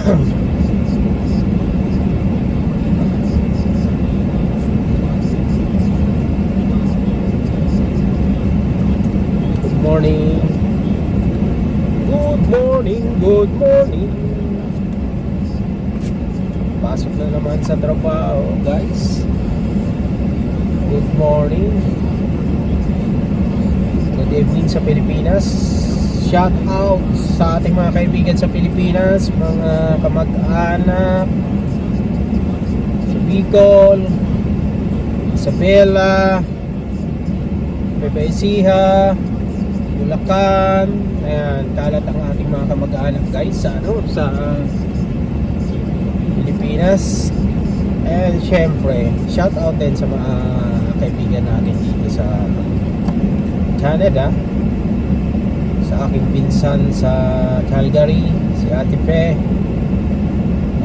Good morning. Good morning, good morning. Pasok na naman sa trabaho, guys. Good morning. Good evening sa Pilipinas. Shout out sa ating mga kaibigan sa Pilipinas, mga kamag-anak sa Bicol, Isabela, Nueva Ecija, Bulacan. Ayan, kalat ang ating mga kamag-anak, guys, sa Pilipinas. And syempre, shout out din sa mga kaibigan natin dito sa Canada, sa aking pinsan sa Calgary, si Ate Pe,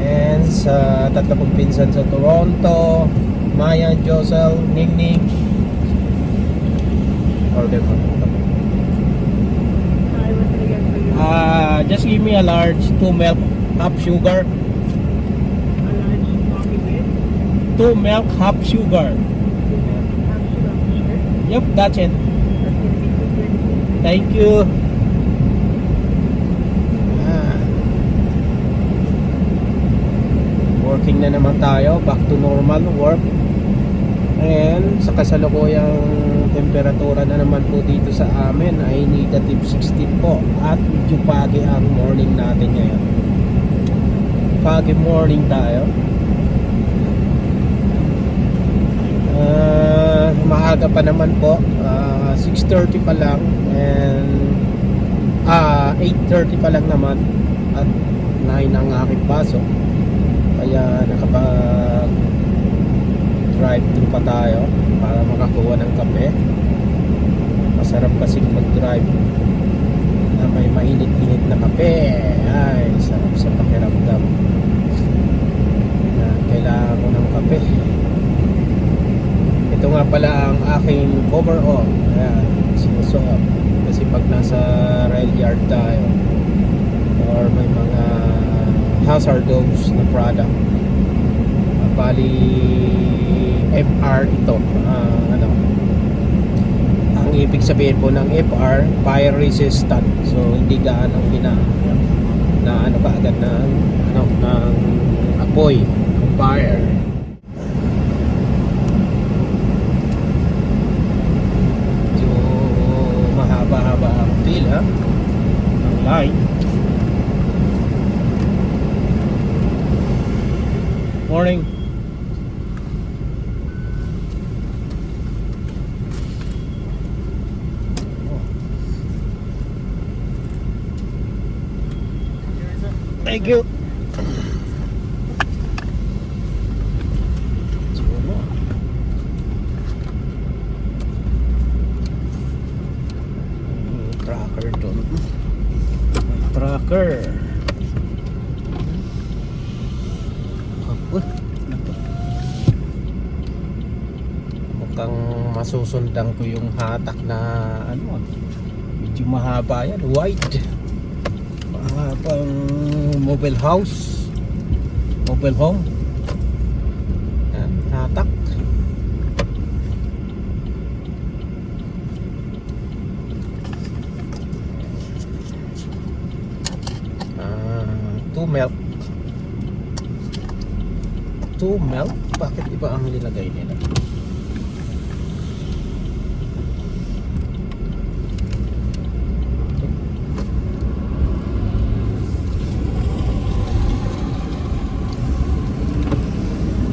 and sa tatlo kong pinsan sa Toronto, Maya, Josel, Ningning. Order mo. Hi, what can I get for you? Just give me a large 2 milk, half sugar. A large coffee with 2 milk, half sugar. 2 milk, half sugar. Yep, that's it. That's gonna be 230. Thank you. Working na naman tayo, back to normal work. And sa kasalukuyang temperatura na naman po dito sa amin ay negative 16 po. At medyo pagi ang morning natin ngayon. Pagi morning tayo. Maaga pa naman po, 6:30 pa lang. And 8:30 pa lang naman. At 9 ang aking pasok. Kaya nakapag drive thru pa tayo para makakuha ng kape. Masarap kasi mag-drive na may mainit-init na kape. Ay, sarap sa pakiramdam. Kailangan ko ng kape. Ito nga pala ang aking overall. Ayan, sinusuot. Kasi pag nasa rail yard tayo or may mga hazardous na product, bali FR ito, ang ibig sabihin po ng FR, fire resistant. So hindi gaano na ano kaagad ng apoy, ng fire. So mahaba-haba ang pila ng line. Morning. Thank you. Tracker doon. Tracker. Mukhang masusundan ko yung hatak na medyo mahaba yan, wide. Mahabang mobile house, mobile home. Yan, hatak. Two milk. Two milk? Bakit iba ang nilagay nila?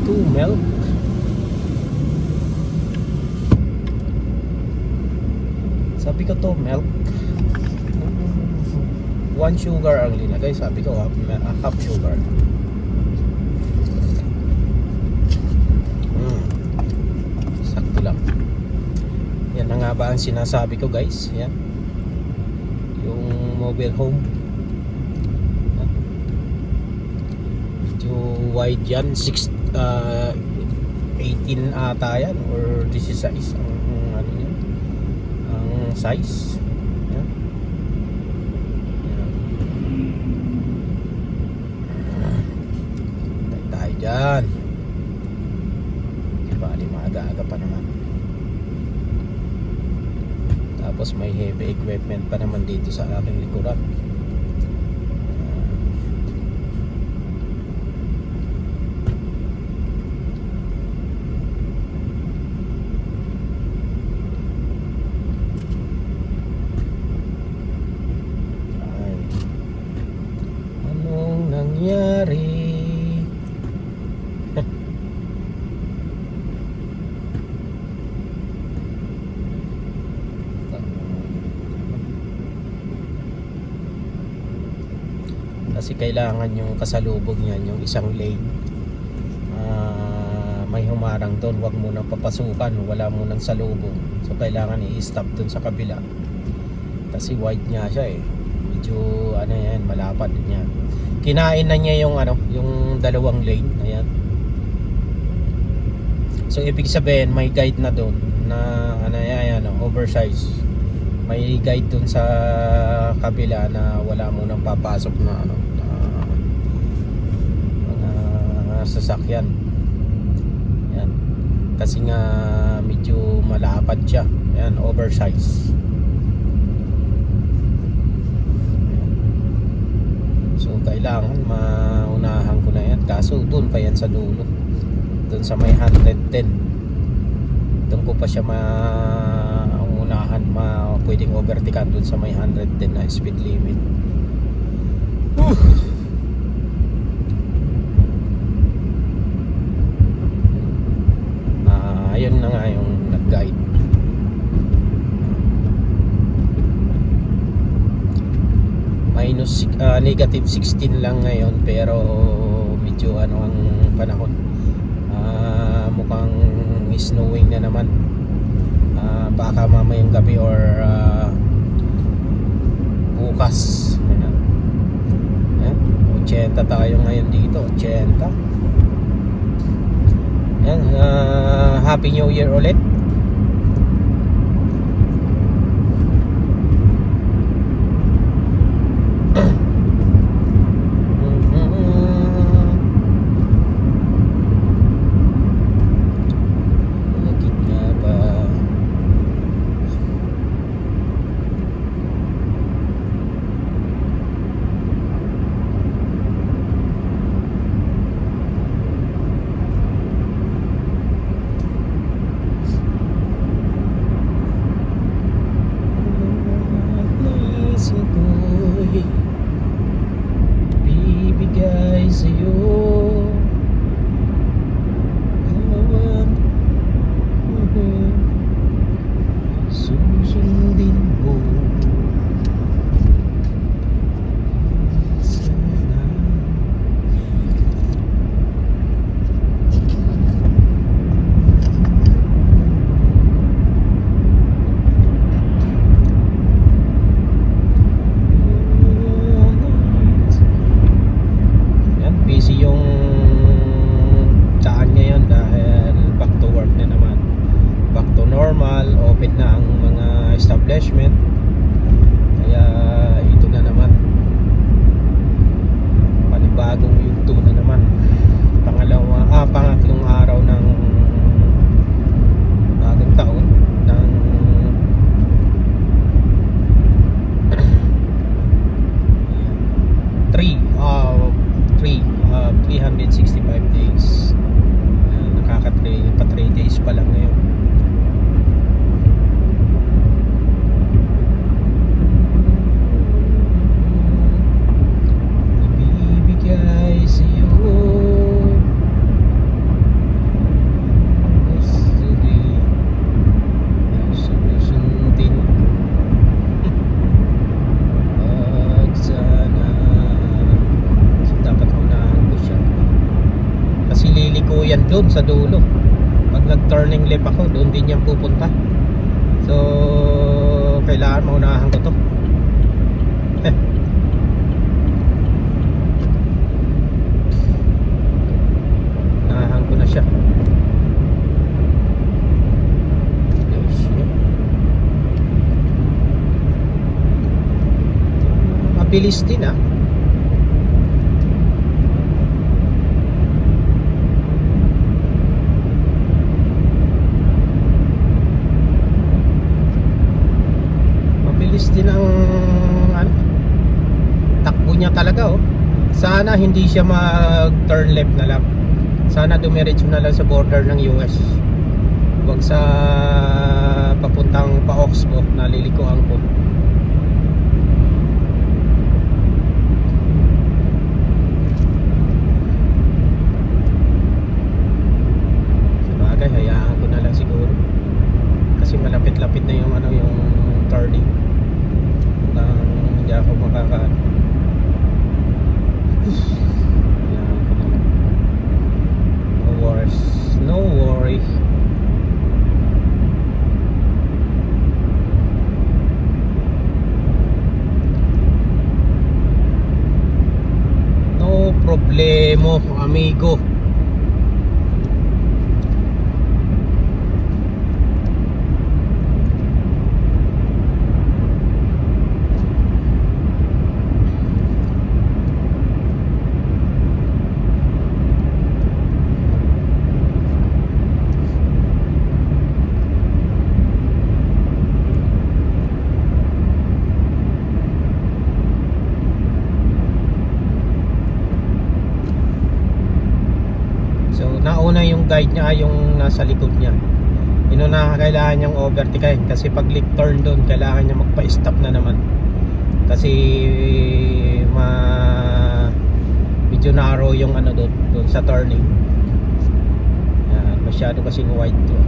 Two milk. Sabi ko to milk. One sugar ang linagay. Sabi ko half sugar. Sakto lang. Yan na nga ba ang sinasabi ko, guys. Yan. Yung mobile home. Medyo wide yan. 18 ata yan. Or 16 ang ano yan. Ang size. Yan. Yan. Yan. Di bali, maaga-aga pa naman. Tapos may heavy equipment pa naman dito sa aking likuran. Ay. Anong nangyari? Kasi kailangan yung kasalubong niyan, yung isang lane, may humarang doon, wag mo nang papasukan, wala mo nang salubong, so kailangan i-stop doon sa kabila kasi wide nga siya eh, medyo ano yan, malapad din yan. Kinain na niya yung ano, yung dalawang lane, ayan. So ibig sabihin may guide na doon na ano yan, oversize. May guide dun sa kabila na wala mo nang papasok na ano, mga sasakyan. Yan. Kasi nga medyo malapad siya. Yan, oversize. Yan. So kailangan maunahan ko na yan. Kaso dun pa yan sa dulo. Dun sa may 110. Dun ko pa siya pwedeng overtaken dun sa may 110 na speed limit. Ayun na nga yung nag-guide. Negative 16 lang ngayon, pero medyo ano ang panahon, mukhang snowing na naman. Baka mamayang gabi or bukas. Ayan. Ayan. 80 tayo ngayon dito. 80. Ayan. Happy New Year ulit. Bibigay sa'yo bawat susundin mo sana. Busy yung daan ngayon dahil back to work na naman, back to normal, open na ang mga establishment, kaya ito na naman, panibagong yugto na naman, pangatlong araw ng bagong taon ng 365 days. Pa 3 days pa lang ngayon. Ibibigay sa'yo gusto din susundin pag sana. So dapat unahan ko siya kasi liliko yan doon sa dulo. Pag nag-turning left ako, doon din yan pupunta. So kailangan maunahan ko to. Unahan ko na siya. Mabilis din ah. Sana hindi siya mag turn left na lang. Sana dumiretso na lang sa border ng US. Huwag sa papuntang pa Oxbow, nalilikuan ko. Sabagay, hayaan ko na lang siguro. Kasi malapit-lapit na yung yung turning. Hindi ako makaka hayaan ko na lang. No worries. No worry. No problemo, amigo. So nauna yung guide niya, yung nasa likod niya. Inuna kailangan niyang overtake kasi pag left turn doon kailangan niya magpa-stop na naman. Kasi medyo narrow yung doon sa turning. Yan, masyado kasing wide to.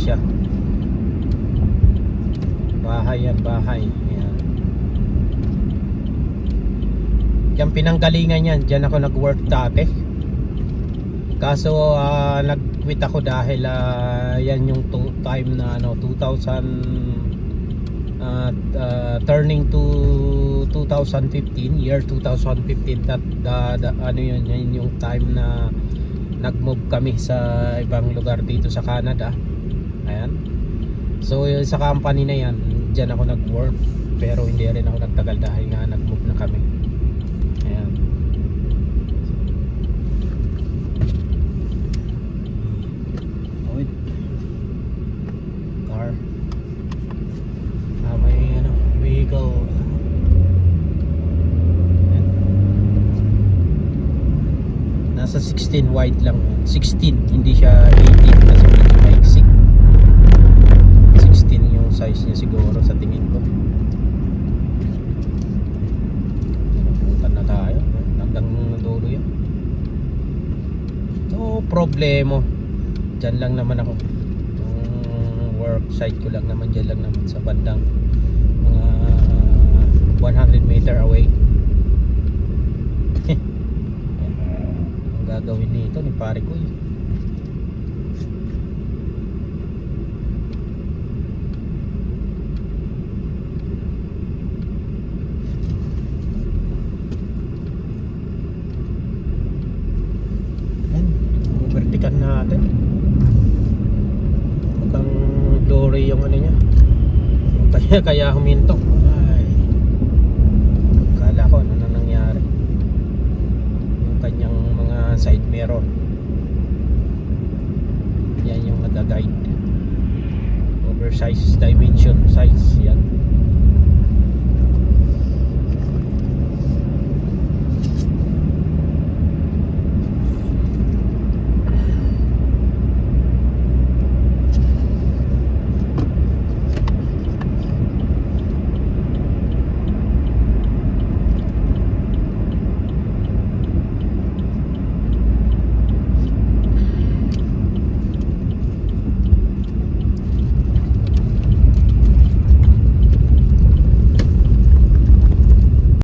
Siya. Bahay yan, bahay. Ayan. Diyan pinanggalingan yan. Diyan ako nag-work dati. Kaso nag-quit ako dahil yan yung time na 2000 turning to 2015, year 2015 that yun yung time na nag-move kami sa ibang lugar dito sa Canada. Ayan. So sa company na yan, dyan ako nag-work. Pero hindi rin ako nagtagal dahil nga nag-move na kami. Ayan. Wait. Car. May vehicle. Ayan. Nasa 16 wide lang. 16, hindi siya 18 kasi medyo maiksik. Size niya siguro sa tingin ko. Napuntan na tayo hanggang dulo yan. No problemo. Diyan lang naman ako. Yung work site ko lang naman, diyan lang naman sa bandang mga 100 meter away. Ang gagawin nito ni pare ko yun. Vertikan natin. Mukhang dory yung niya. Kaya huminto. Ay. Kala ko ano na nangyari. Yung kanyang mga side mirror. Yan yung nag-guide. Oversized dimension size yan.